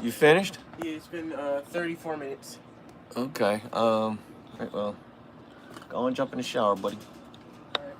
You finished? Yeah, it's been 34 minutes. Okay. All right, well, go and jump in the shower, buddy. All right.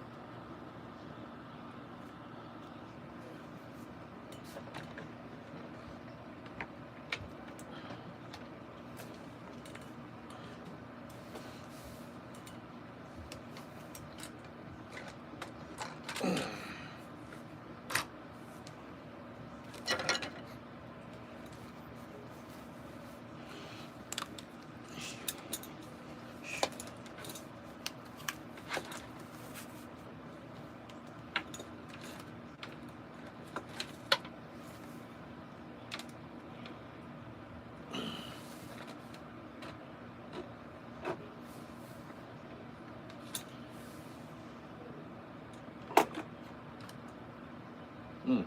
Hmm.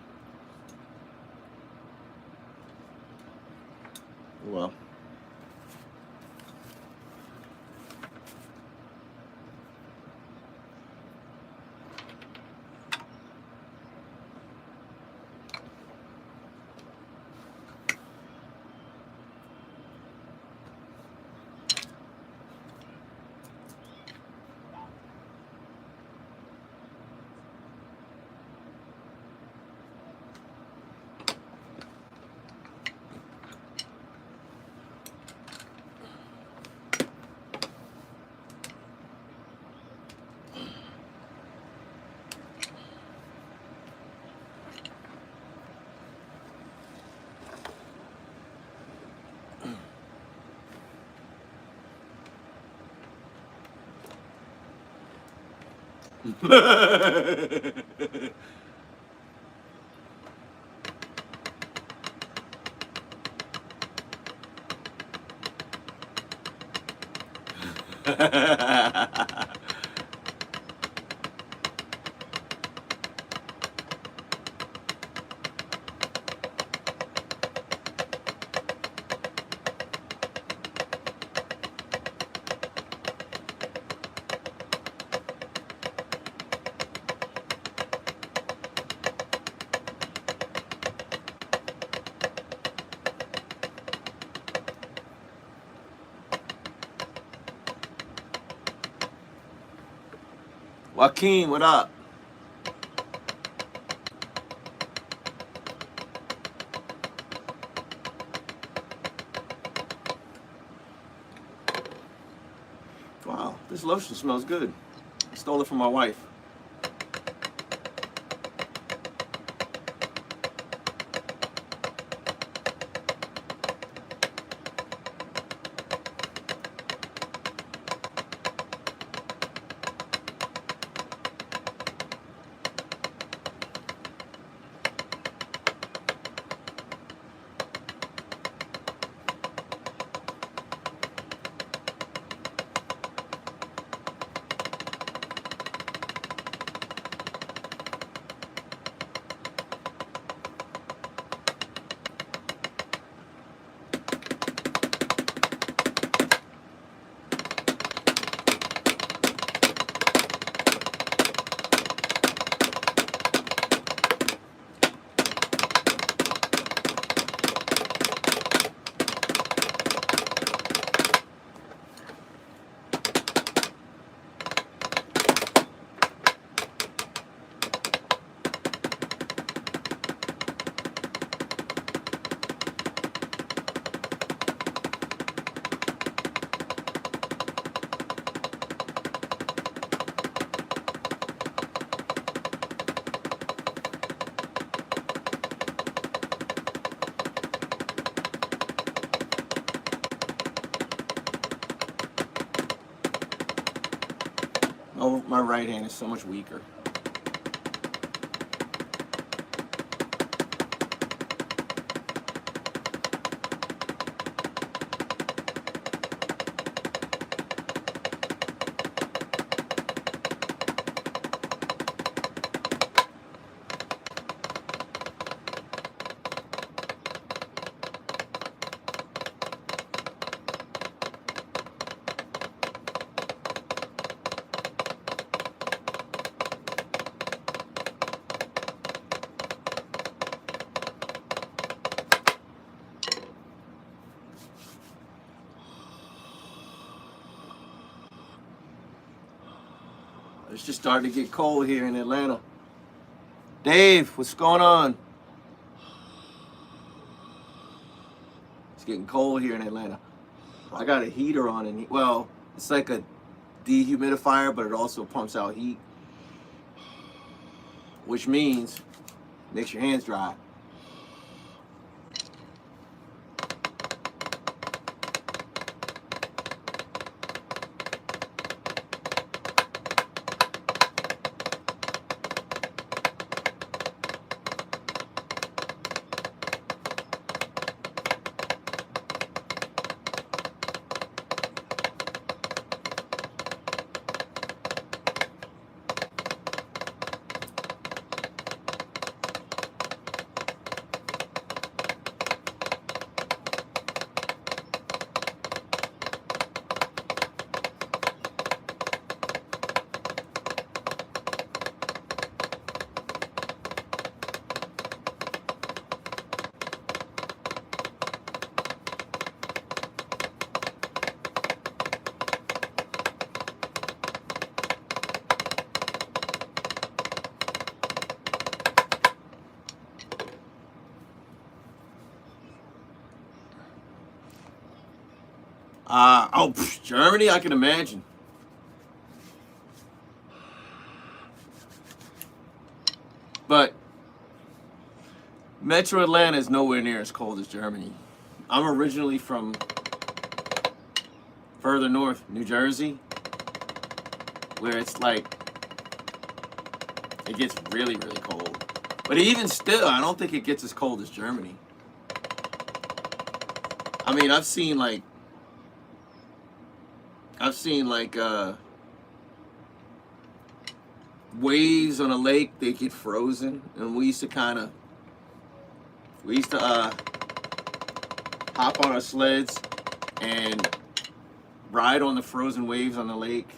Well. Joaquin, what up? Wow, this lotion smells good. I stole it from my wife. Oh, my right hand is so much weaker. It's just starting to get cold here in Atlanta. Dave, what's going on? It's getting cold here in Atlanta. I got a heater on, and well, it's like a dehumidifier, but it also pumps out heat, which means it makes your hands dry. Germany, I can imagine. But Metro Atlanta is nowhere near as cold as Germany. I'm originally from further north, New Jersey, where it's like, it gets really, really cold. But even still, I don't think it gets as cold as Germany. I mean, I've seen like waves on a lake, they get frozen, and we used to hop on our sleds and ride on the frozen waves on the lake,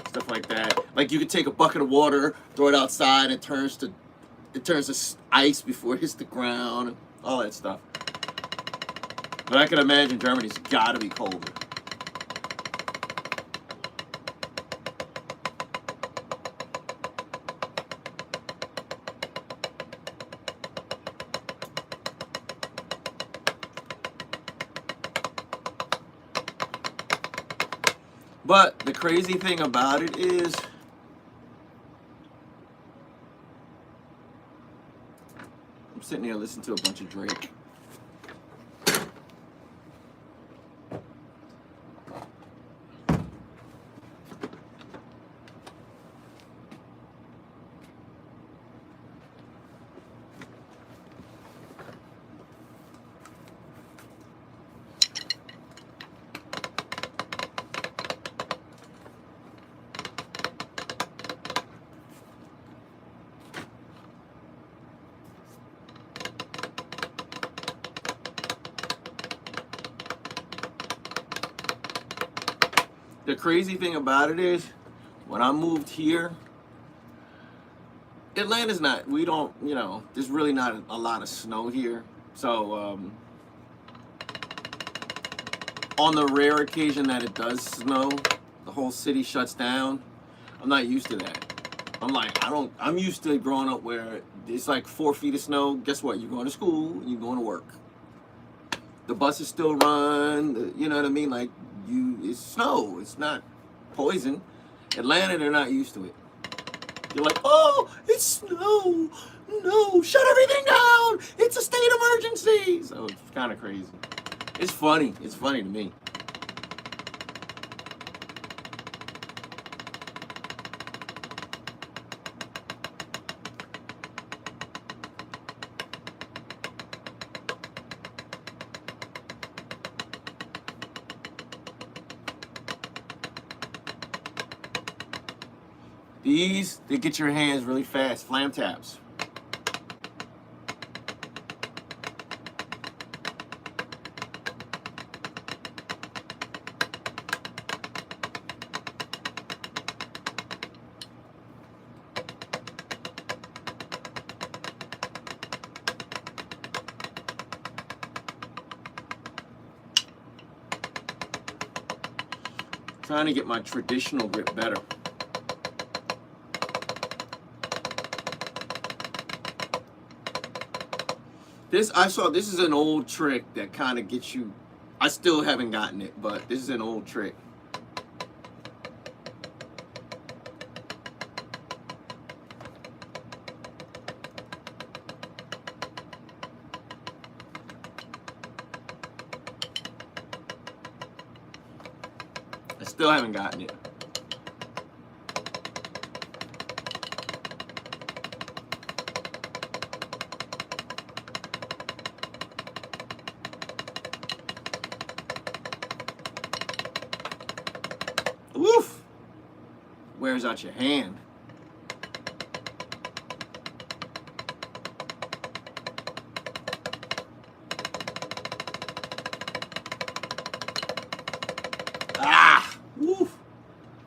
stuff like that. Like you could take a bucket of water, throw it outside, and it turns to ice before it hits the ground, and all that stuff. But I can imagine Germany's got to be colder. But the crazy thing about it is, I'm sitting here listening to a bunch of Drake. The crazy thing about it is, when I moved here, Atlanta's not, we don't, there's really not a lot of snow here. So, on the rare occasion that it does snow, the whole city shuts down. I'm not used to that. I'm used to growing up where it's like 4 feet of snow. Guess what? You're going to school, you're going to work. The buses still run, you know what I mean? Like, it's snow, it's not poison. Atlanta, they're not used to it. You're like, oh, it's snow. No, shut everything down. It's a state emergency. So it's kind of crazy. It's funny. It's funny to me. These, they get your hands really fast. Flam taps. Trying to get my traditional grip better. This is an old trick that kind of gets you. I still haven't gotten it, but this is an old trick. I still haven't gotten it. Woof! Wears out your hand. Ah! Woof!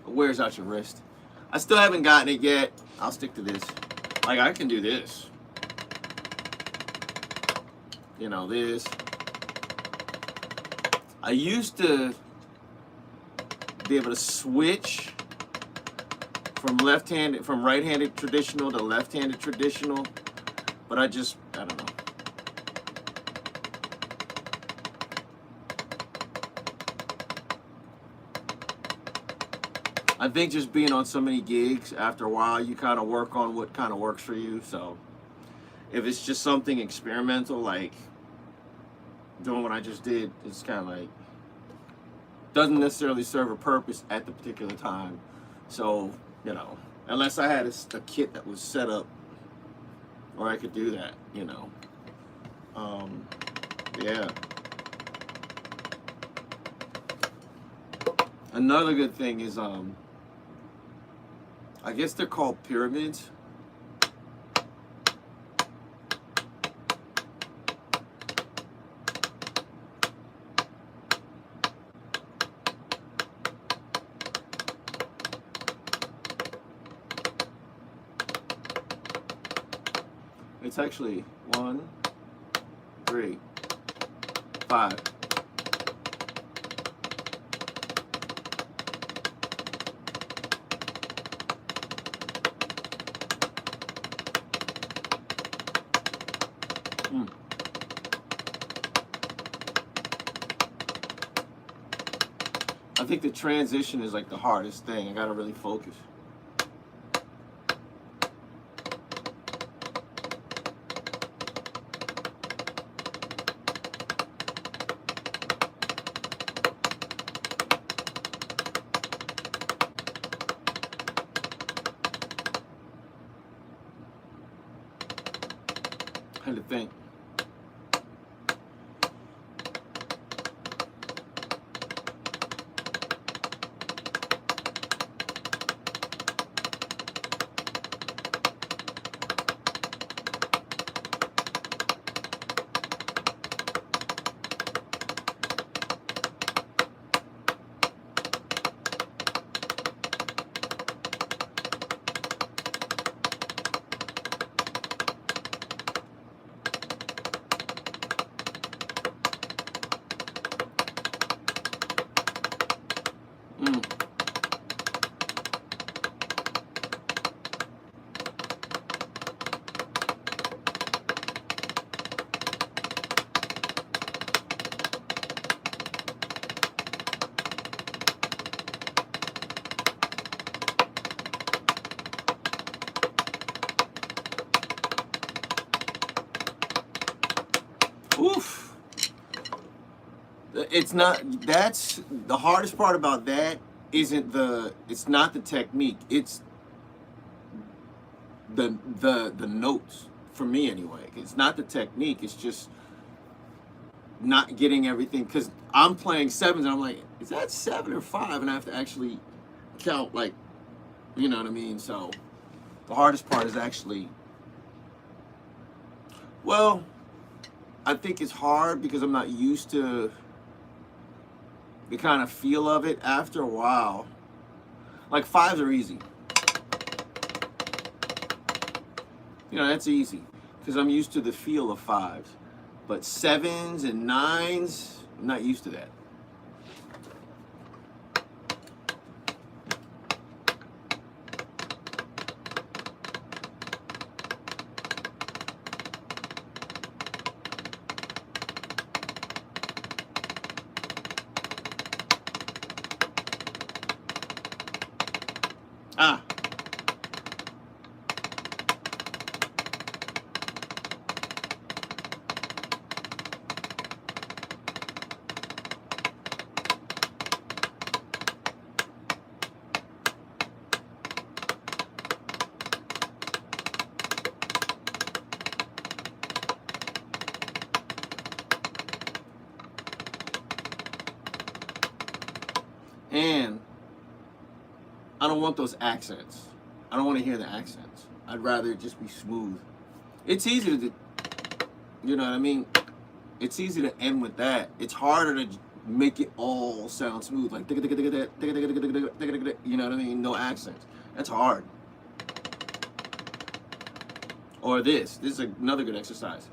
It wears out your wrist. I still haven't gotten it yet. I'll stick to this. Like, I can do this. You know, this. I used to be able to switch from right-handed traditional to left-handed traditional, but I don't know. I think just being on so many gigs, after a while, you kind of work on what kind of works for you. So if it's just something experimental, like doing what I just did, it's kind of like, doesn't necessarily serve a purpose at the particular time. So, you know, unless I had a kit that was set up or I could do that, you know. Yeah. Another good thing is, I guess they're called pyramids. It's actually 1, 3, 5. I think the transition is like the hardest thing. I gotta really focus. I had to think. Oof. It's not, that's the hardest part about that it's not the technique, it's the notes, for me anyway. It's not the technique, it's just not getting everything, because I'm playing sevens and I'm like, is that 7 or 5? And I have to actually count, like, you know what I mean? So the hardest part is actually, well, I think it's hard because I'm not used to the kind of feel of it after a while. Like 5s are easy. You know, that's easy because I'm used to the feel of 5s. But 7s and 9s, I'm not used to that. Ah. And I don't want those accents. I don't want to hear the accents. I'd rather it just be smooth. It's easy to, you know what I mean? It's easy to end with that. It's harder to make it all sound smooth, like you know what I mean? No accents. That's hard. Or this. This is another good exercise.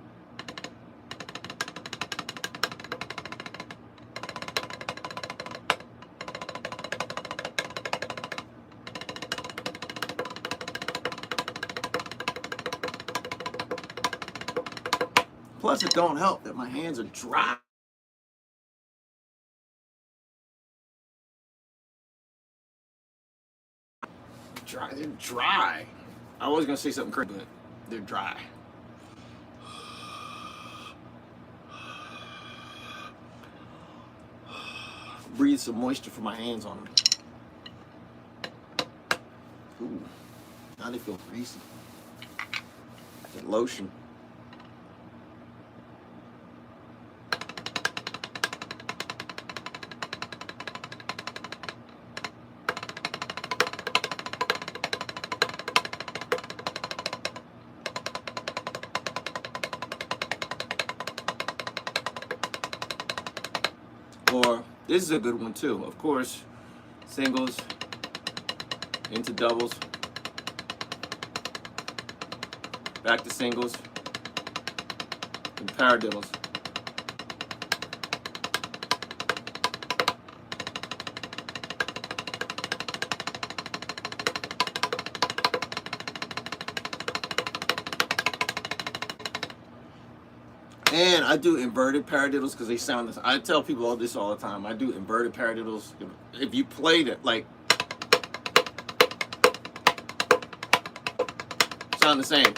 Plus, it don't help that my hands are dry. They're dry. I was gonna say something crazy, but they're dry. Breathe some moisture from my hands on them. Ooh, now they feel greasy. Like lotion. Or this is a good one too. Of course, singles into doubles, back to singles, and paradiddles. And I do inverted paradiddles because they sound this. I tell people all this all the time. I do inverted paradiddles. If you played it, like, sound the same.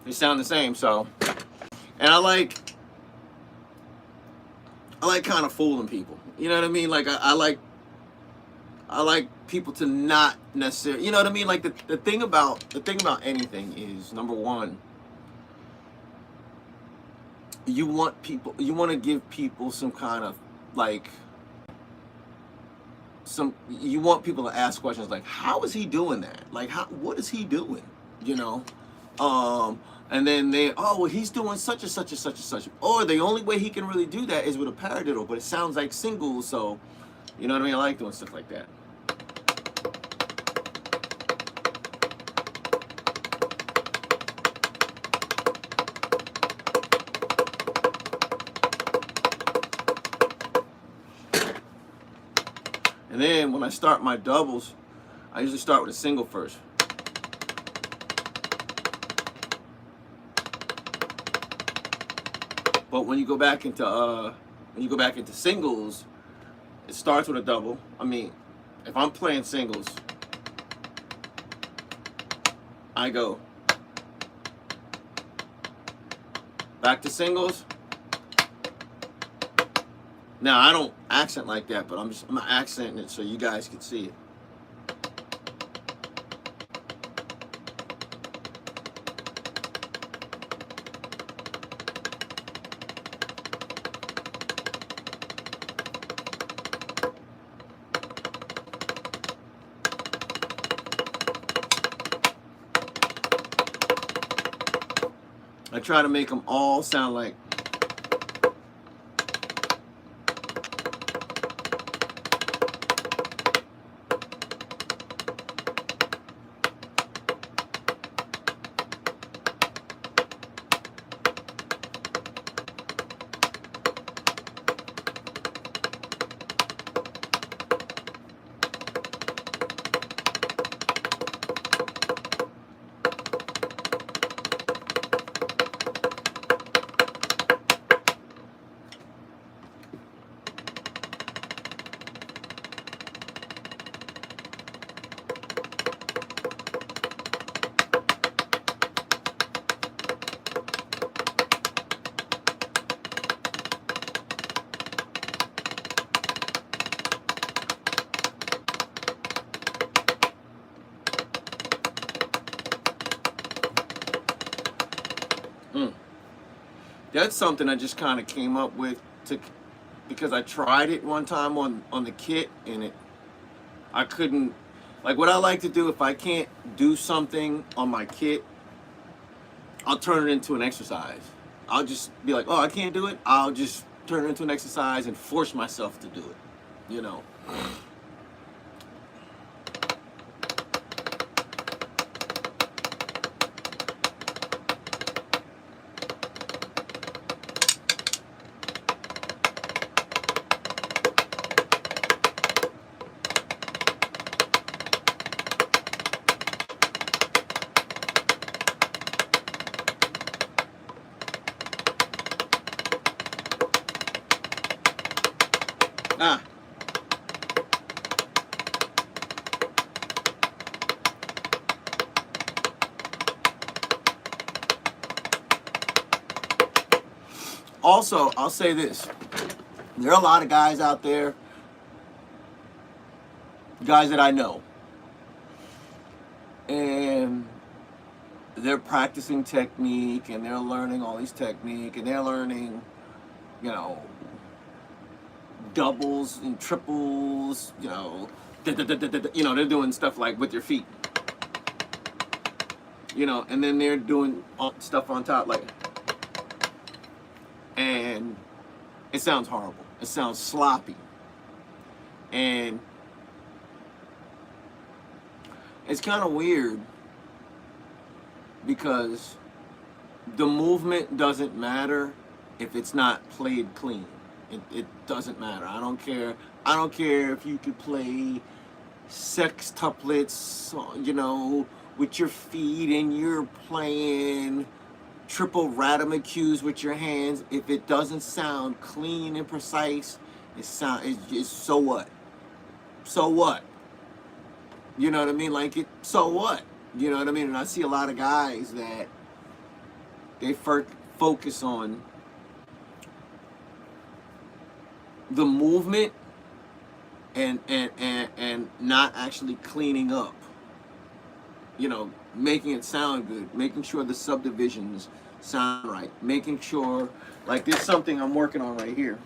They sound the same. So, and I like kind of fooling people. You know what I mean? Like I like people to not necessarily, you know what I mean? Like the thing about anything is, number one, you want to give people some kind of like you want people to ask questions like, how is he doing that? Like, what is he doing? You know? And then well, he's doing such and such and such and such. Or the only way he can really do that is with a paradiddle, but it sounds like singles, so you know what I mean? I like doing stuff like that. And then when I start my doubles, I usually start with a single first. But when you go back into singles, it starts with a double. I mean, if I'm playing singles, I go back to singles. Now I don't accent like that, but I'm accenting it so you guys can see it. I try to make them all sound like Mm. That's something I just kind of came up with because I tried it one time on the kit, and I couldn't, like, what I like to do, if I can't do something on my kit, I'll turn it into an exercise. I'll just be like, oh, I can't do it. I'll just turn it into an exercise and force myself to do it, you know. Ah. Also, I'll say this. There are a lot of guys out there, guys that I know, and they're practicing technique, and they're learning all these technique, and they're learning, you know, doubles and triples, you know, they're doing stuff like with their feet, you know, and then they're doing stuff on top, like, and it sounds horrible. It sounds sloppy, and it's kind of weird because the movement doesn't matter if it's not played clean. It doesn't matter. I don't care. I don't care if you could play sextuplets, you know, with your feet, and you're playing triple rhythmic with your hands. If it doesn't sound clean and precise, it's so what? So what? You know what I mean? Like, so what? You know what I mean? And I see a lot of guys that they focus on the movement and not actually cleaning up. You know, making it sound good, making sure the subdivisions sound right, making sure, like, there's something I'm working on right here.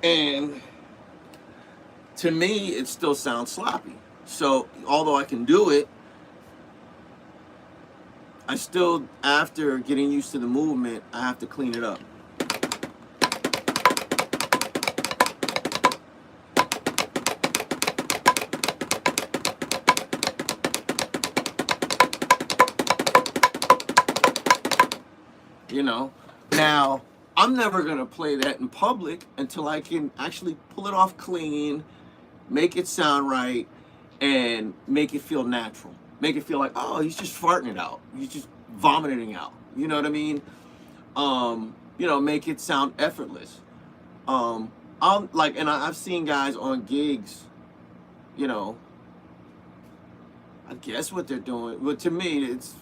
And to me, it still sounds sloppy. So, although I can do it, I still, after getting used to the movement, I have to clean it up. You know, now I'm never gonna play that in public until I can actually pull it off clean, make it sound right, and make it feel natural. Make it feel like, oh, he's just farting it out. He's just vomiting out. You know what I mean? You know, make it sound effortless. I've seen guys on gigs, you know, I guess what they're doing, but to me, it's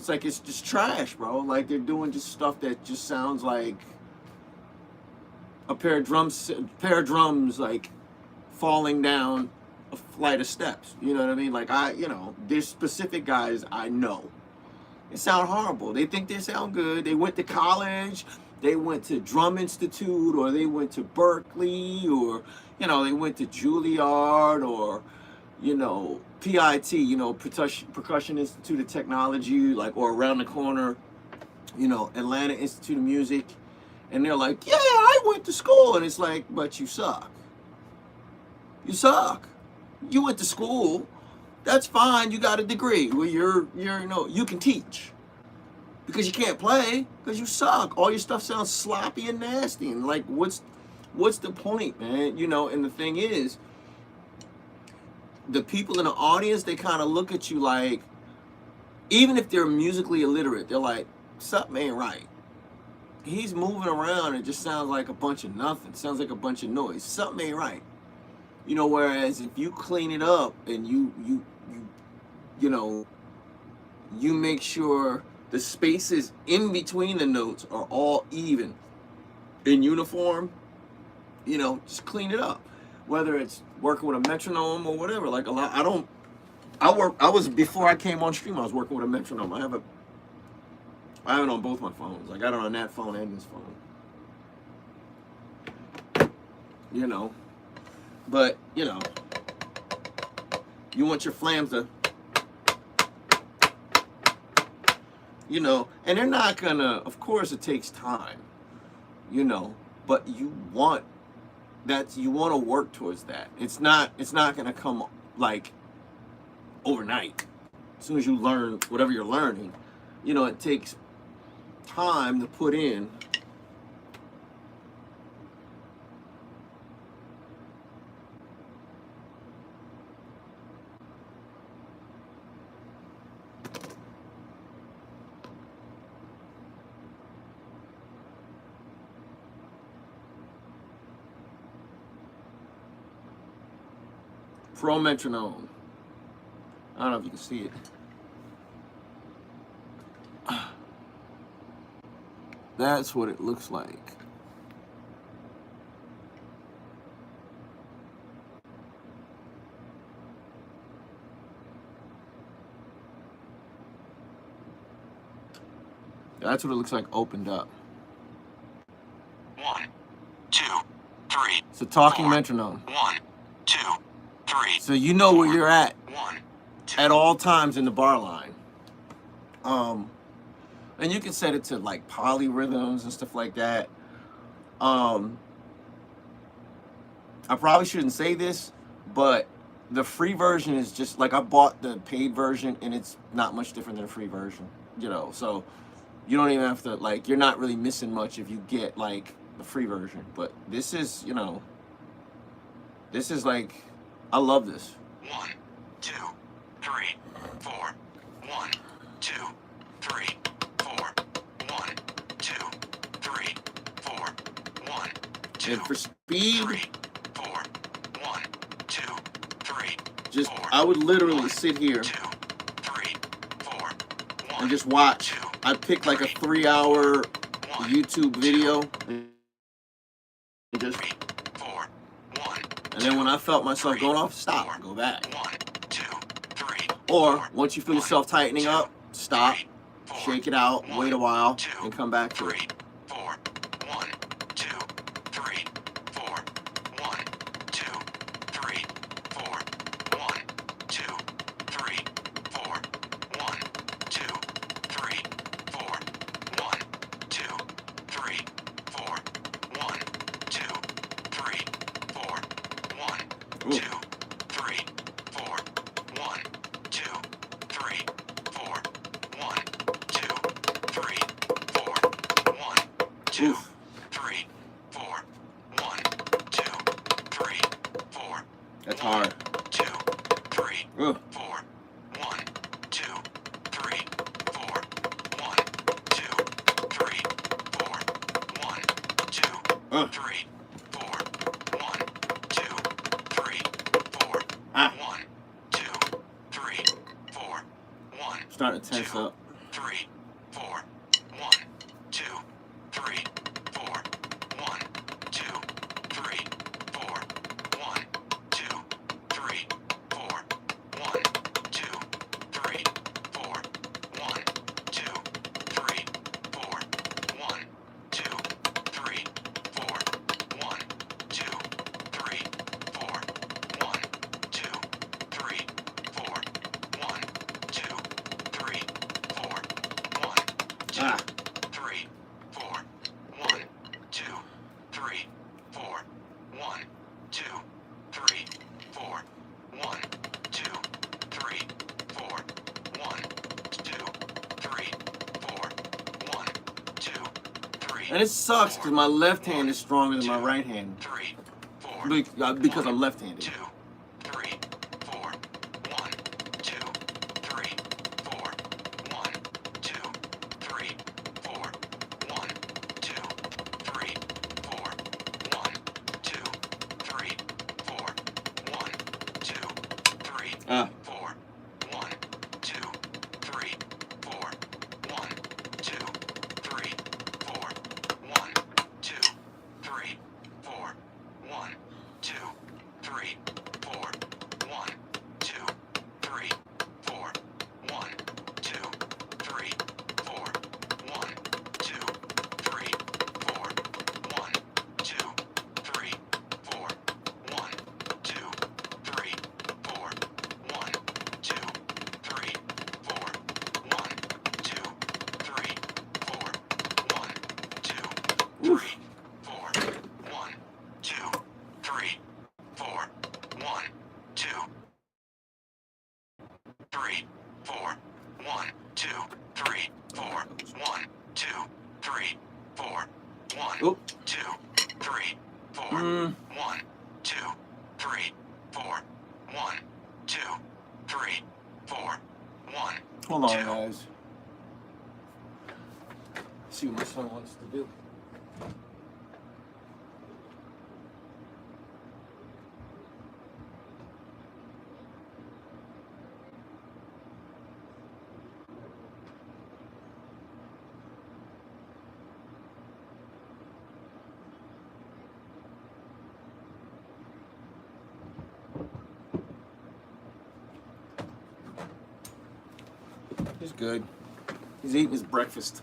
like, it's just trash, bro. Like, they're doing just stuff that just sounds like a pair of drums, like, falling down a flight of steps. You know what I mean? Like, there's specific guys I know. They sound horrible. They think they sound good. They went to college. They went to Drum Institute, or they went to Berkeley, or, you know, they went to Juilliard, or, you know, PIT, you know, Percussion Institute of Technology, like, or around the corner, you know, Atlanta Institute of Music, and they're like, yeah, I went to school, and it's like, but you suck. You suck. You went to school. That's fine. You got a degree. Well, you know, you can teach, because you can't play, because you suck. All your stuff sounds sloppy and nasty, and like, what's the point, man? You know, and the thing is, the people in the audience, they kind of look at you like, even if they're musically illiterate, they're like, something ain't right. He's moving around, it just sounds like a bunch of nothing. Sounds like a bunch of noise. Something ain't right. You know, whereas if you clean it up and you know, you make sure the spaces in between the notes are all even, in uniform, you know, just clean it up. Whether it's working with a metronome or whatever. Like, I don't I was before I came on stream. I was working with a metronome. I have it on both my phones. I got it on that phone and this phone. You know, but you know, you want your flams to, you know, and they're not gonna. Of course, it takes time. You know, but you want to work towards that. It's not gonna come like overnight. As soon as you learn whatever you're learning, you know, it takes time to put in. Pro metronome. I don't know if you can see it. That's what it looks like. That's what it looks like opened up. 1, 2, 3. It's a talking 4, metronome. 1, 2, 3. So you know where you're at 1, 2. at all times in the bar line. And you can set it to like polyrhythms and stuff like that. I probably shouldn't say this, but the free version is just like I bought the paid version and it's not much different than the free version, you know. So you don't even have to like, you're not really missing much if you get like the free version. But this is, you know, this is like, I love this. 1, 2, 3, 4. 1, 2, 3, 4. 1, 2, 3, 4. 1, 2. And for speed, 3, 4. 1, 2, 3. just 4, I would literally 1, sit here 2, 3, 4. 1, and just watch. 2, I'd pick like a 3-hour 1, YouTube video and just, 3, 4. 1, and then when I felt myself going off, stop, go back. 1, 2, 3. Or 4, once you feel yourself tightening up, stop, 3, 4, shake it out, wait a while, and come back to 3, it. 4. 1, 2, 3, 4. 1, 2, 3, 4. 1, 2, 3, 4. 1, 2, 3, 4. 1, 2, 3, 4. 1, 2, 3, 4. 1, 2, 3, 4. 1, 2, 3, 4. 1, 2, 3, 4. 1, 2, Oof. 3, 4. 1, 2, 3, 4. That's hard. 2, 3, Ugh. 4. 1, 2, 3, 4. 1, 2, 3, 4. 1, 2, Ugh. 3, 4. 1, 2, 3, 4. Ah. 1, 2, 3, 4. 1, Starting to tense 2, up. 3, 4. 1, 2, 3, 4. 1, 2, 3, 4. 1, 2, 3, 4. 1, 2, 3, 4. 1, 2, 3, 4. 1, 2, 3, 4. 1, 2, 3, 4. 1, 2, 3, 4. 1, 2, 3, 4. 1, 2, Ah. 3, 4. 1, 2, 3, 4. 1, 2, 3, 4. 1, 2, 3, 4. 1, 2, 3, 4. 1, 2, 3. And it sucks because my left hand is stronger than my 2, right hand 3, 4. because I'm left-handed. 2, 3, 4. 1, 2, 3, 4. 1, 2, 3, 4. 1, 2, 3, 4. 1, 2, 3, 4. 1, 2, 3, Ah. 4. 1, 2, 3, 4. 1, 2, 3, 4. 1, 2, 3, 4. 1, 2, 3, 4. 1, 2, 3, 1, 2, 3, 4, 1, 2, 3, 4, 1, 2, 3, 4, 1, Oop. 2, 3, 4, 1, 2, 3, 4, 1, 2, 3, 4, 1. Hold on, Two. guys. See what my son wants to do. He's good. He's eating his breakfast.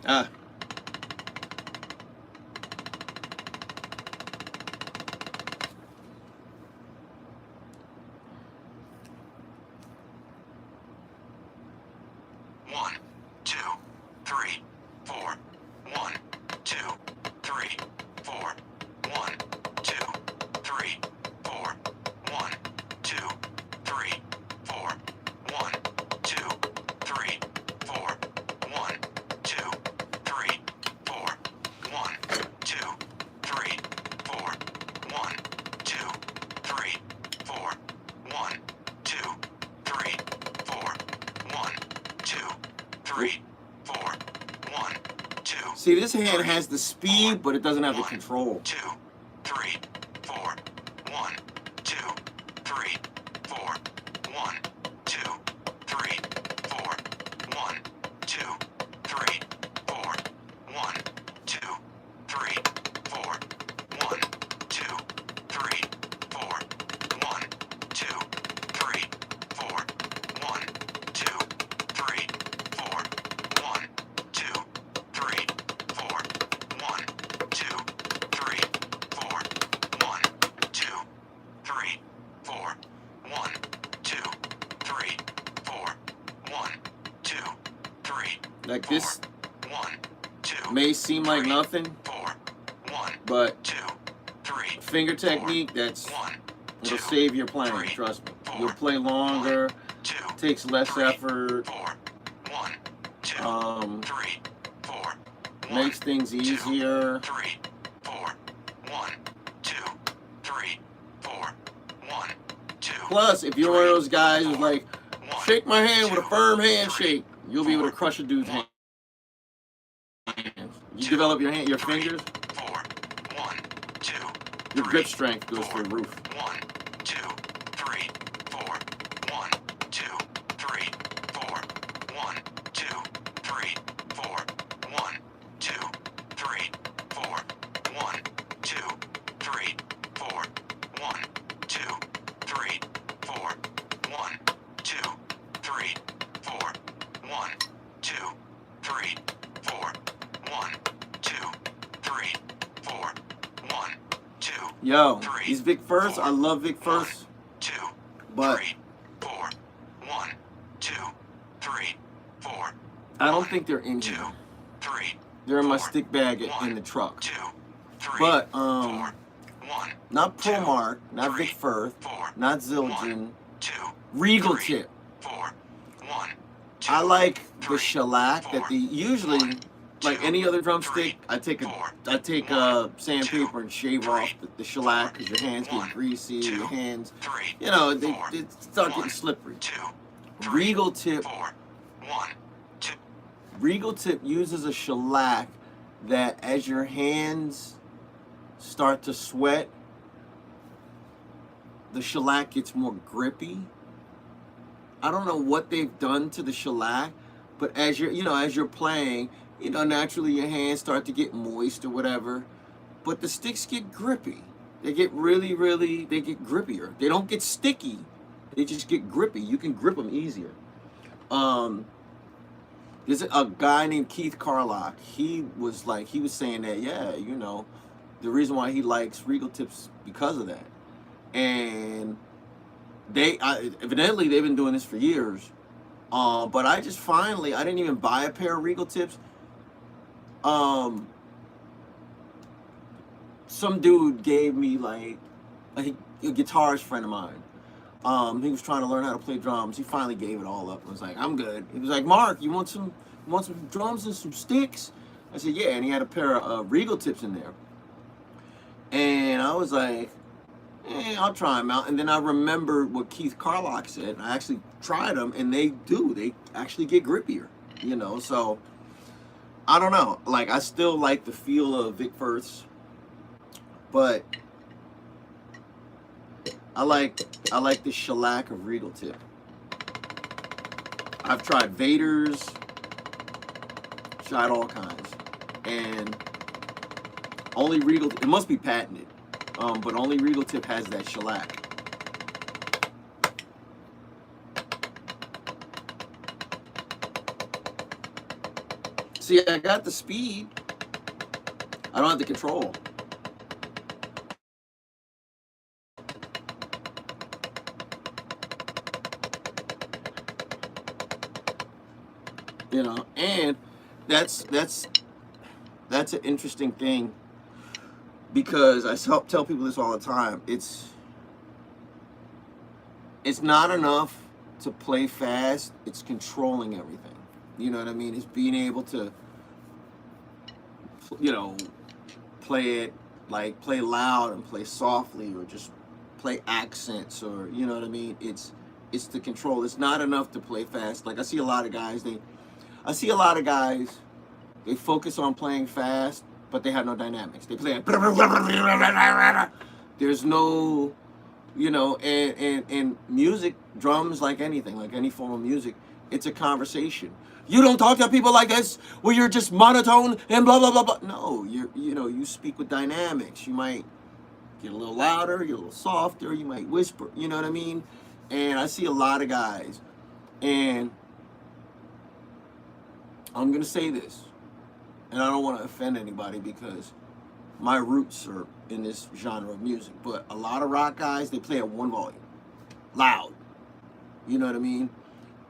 Ah. One, two, three, four, one, two, three, four, one, two, three, four, one, two, three, four, one, two, three, four, one, two, three, four, one, two, three, four, one, two, three, four, one, two, three, four, one, two, three, four, one, two. See, this hand has the speed, but it doesn't have the control. 2, 3, 4, 1, 2, 3, 4, 1, 2, 3, 4, 1, 2, 3, 4, 1, 2, 3, 4, 1, 2, 3, 4, 1, 2, 3, 4, 1, 2, 3, 4, 1, 2, 3, 4, 1, 2, 3, 4, 1, 2, 3, 4, 1, 2, 3, 4, 1, 2, 3, Like this 1, 2, may seem like nothing, 4, 1, but 2, 3, finger technique, that's 1, it'll 2, save your playing. three, Trust me. four, You'll play longer. 2, Takes less three, effort. 4, 1, 2, Um, 3, 4, 1, makes things easier. 3, 4, 1, 2, 3, 4, 1, 2. Plus, if you're one of those guys who's like, 1, shake my hand with a firm three, handshake, you'll be able to crush a dude's hand. You develop your hand, your fingers, 4, 1, 2, your grip strength goes through the roof. 1, 2, 3, 4, 1, 2, 3, 4, 1, 2, 3, 4, 1, 2, 3, 4, 1, 2, 3, 4, 1, 2, 3, 4, 1, 2, 3, 4, 1, 2, 3, 4, 1, 2, 3, 4, 1, 2, Yo, three, these Vic First, four, I love Vic First, 2, but 3, 4, 1, 2, 3, 4, I don't think they're in 2, here. 3, They're in my four, stick bag one, in the truck. 2, 3, But 4, 1, not two, ProMark, not three, Vic Firth, 4, not Zildjian, 2, Regal three, Tip. 4, 1, 2, I like the three, shellac that four, they usually, one, like two, any other drumstick, three, I take four, sandpaper and shave three, off the shellac because your hands one, get greasy, two, your hands, 3, you know, they four, start one, getting slippery. 2, 3, Regal Tip, 4, 1, 2. Regal Tip uses a shellac that as your hands start to sweat, the shellac gets more grippy. I don't know what they've done to the shellac, but as you're playing, naturally your hands start to get moist or whatever, but the sticks get grippy. They get they get grippier. They don't get sticky. They just get grippy. You can grip them easier. There's a guy named Keith Carlock. He was saying that, the reason why he likes Regal Tips because of that. and evidently they've been doing this for years. But I just finally, I didn't even buy a pair of Regal tips. Some dude gave me like a guitarist friend of mine. He was trying to learn how to play drums. He finally gave it all up and was like, "I'm good." He was like, "Mark, you want some drums and some sticks?" I said, "Yeah." And he had a pair of Regal tips in there. And I was like, I'll try them out. And then I remembered what Keith Carlock said. I actually tried them, and they actually get grippier, you know. So I don't know. Like, I still like the feel of Vic Firth's, but I like the shellac of Regal tip. I've tried Vader's, tried all kinds, and only Regal. It must be patented, but only Regal tip has that shellac. See, I got the speed. I don't have the control. You know, and that's an interesting thing, because I tell people this all the time. It's not enough to play fast. It's controlling everything. You know what I mean? It's being able to, you know, play loud and play softly, or just play accents, or, you know what I mean? It's the control. It's not enough to play fast. Like, I see a lot of guys, they focus on playing fast, but they have no dynamics. They play there's no, you know, and music, drums, like anything, like any form of music, it's a conversation. You don't talk to people like this where you're just monotone and blah blah blah blah. No, you speak with dynamics. You might get a little louder, get a little softer, you might whisper, you know what I mean? And I see a lot of guys, and I'm gonna say this, and I don't want to offend anybody because my roots are in this genre of music, but a lot of rock guys, they play at one volume, loud, you know what I mean?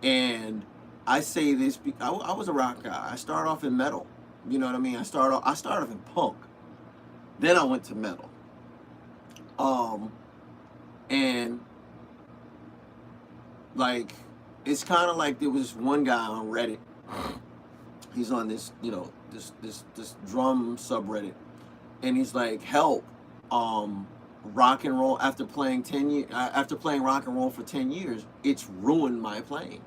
And I say this, I was a rock guy. I started off in metal, you know what I mean? I started off in punk, then I went to metal. And like, it's kind of like there was one guy on Reddit. He's on this, you know, this drum subreddit, and he's like, "Help, rock and roll. After playing rock and roll for 10 years, it's ruined my playing.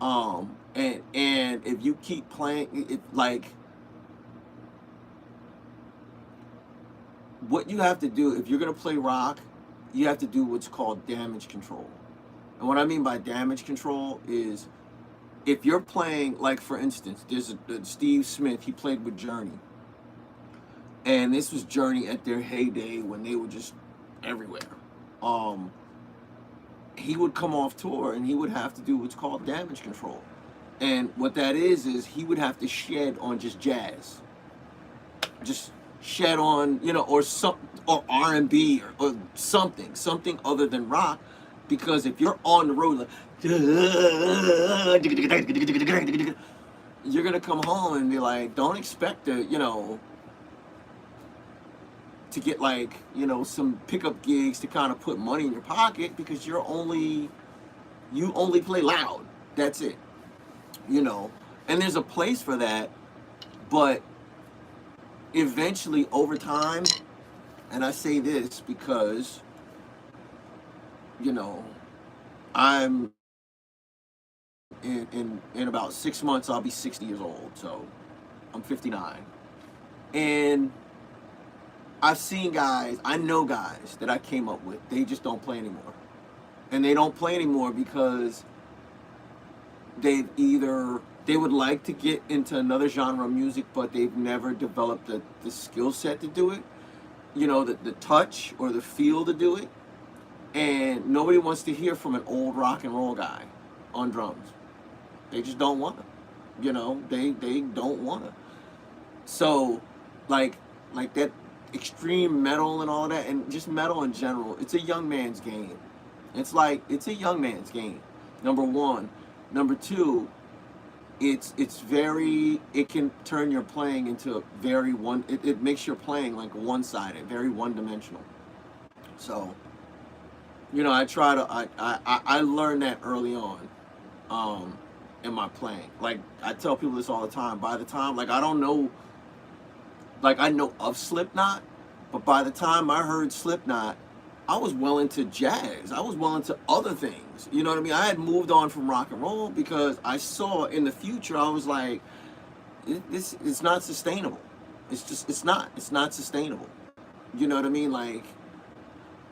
And if you keep playing it, like, what you have to do if you're gonna play rock, you have to do what's called damage control. And what I mean by damage control is, if you're playing, like, for instance, there's a Steve Smith, he played with Journey. And this was Journey at their heyday when they were just everywhere. He would come off tour and he would have to do what's called damage control. And what that is he would have to shed on just jazz. Just shed on, you know, or R&B, or something other than rock. Because if you're on the road, like, you're gonna come home and be like, don't expect to, you know, to get, like, you know, some pickup gigs to kind of put money in your pocket, because you only play loud. That's it, you know. And there's a place for that, but eventually, over time, and I say this because, you know, I'm in about 6 months I'll be 60 years old, so I'm 59, and I've seen guys, I know guys that I came up with, they just don't play anymore. And they don't play anymore because they would like to get into another genre of music, but they've never developed the skill set to do it, you know, the touch or the feel to do it. And nobody wants to hear from an old rock and roll guy on drums. They just don't want to, you know, they don't want to. So, like that, extreme metal and all that, and just metal in general, it's a young man's game. It's a young man's game. Number one. Number two, it's very, it can turn your playing into a very one, it makes your playing like one-sided, very one-dimensional. So, I try to, I learned that early on, in my playing. Like, I tell people this all the time. By the time, like, I don't know, like, I know of Slipknot, but by the time I heard Slipknot, I was well into jazz. I was well into other things. You know what I mean? I had moved on from rock and roll because I saw in the future, I was like, it's not sustainable. It's not sustainable. You know what I mean? Like,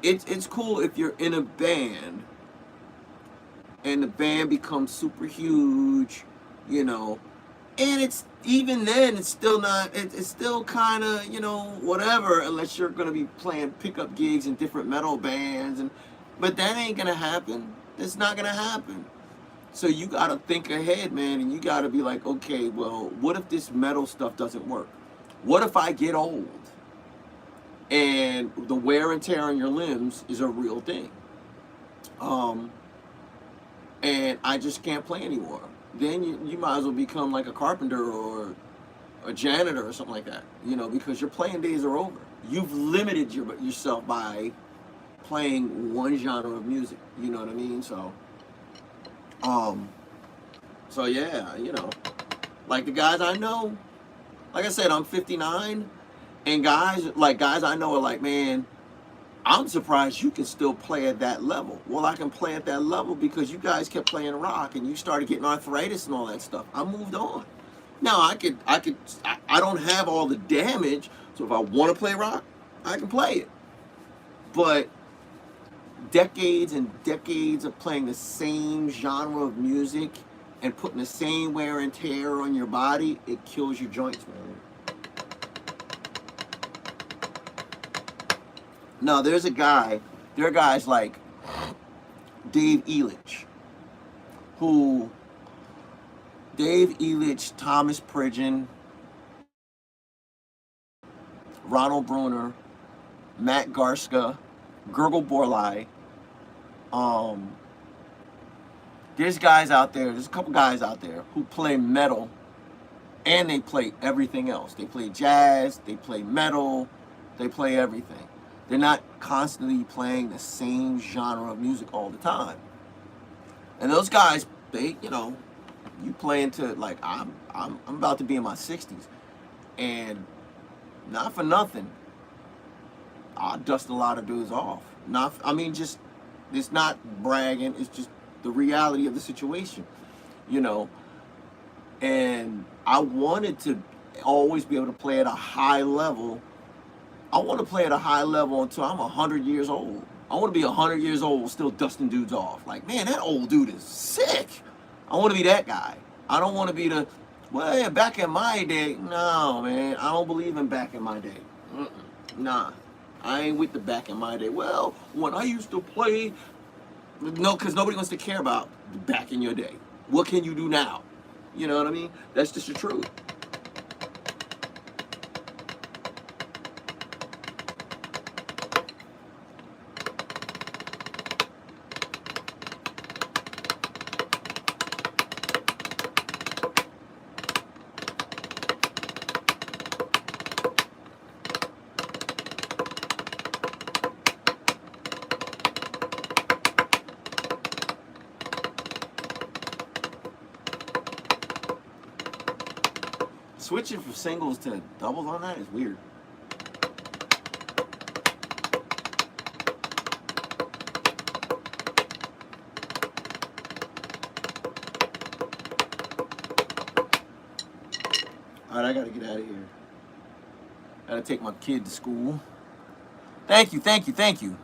it's cool if you're in a band and the band becomes super huge, and it's, even then, it's still not, it's still kind of, whatever, unless you're going to be playing pickup gigs in different metal bands. But that ain't going to happen. It's not going to happen. So you got to think ahead, man, and you got to be like, okay, well, what if this metal stuff doesn't work? What if I get old and the wear and tear on your limbs is a real thing? And I just can't play anymore. Then you might as well become like a carpenter or a janitor or something like that, because your playing days are over. You've limited yourself by playing one genre of music. You know what I mean? So yeah, like the guys I know, like I said, I'm 59, and guys I know are like, man, I'm surprised you can still play at that level. Well, I can play at that level because you guys kept playing rock and you started getting arthritis and all that stuff. I moved on. Now I don't have all the damage, so if I want to play rock, I can play it. But decades and decades of playing the same genre of music and putting the same wear and tear on your body, it kills your joints, man. No, there are guys like Dave Elitch, Thomas Pridgeon, Ronald Bruner, Matt Garska, Gurgle Borlai. There's a couple guys out there who play metal and they play everything else. They play jazz, they play metal, they play everything. They're not constantly playing the same genre of music all the time. And those guys, you play into, like, I'm about to be in my 60s, and not for nothing, I dust a lot of dudes off. It's not bragging. It's just the reality of the situation, And I wanted to always be able to play at a high level. I want to play at a high level until I'm 100 years old. I want to be 100 years old still dusting dudes off. Like, man, that old dude is sick. I want to be that guy. I don't want to be back in my day. No, man, I don't believe in back in my day. Nah, I ain't with the back in my day. Well, when I used to play, no, because nobody wants to care about back in your day. What can you do now? You know what I mean? That's just the truth. Switching from singles to doubles on that is weird. All right, I gotta get out of here. Gotta take my kid to school. Thank you.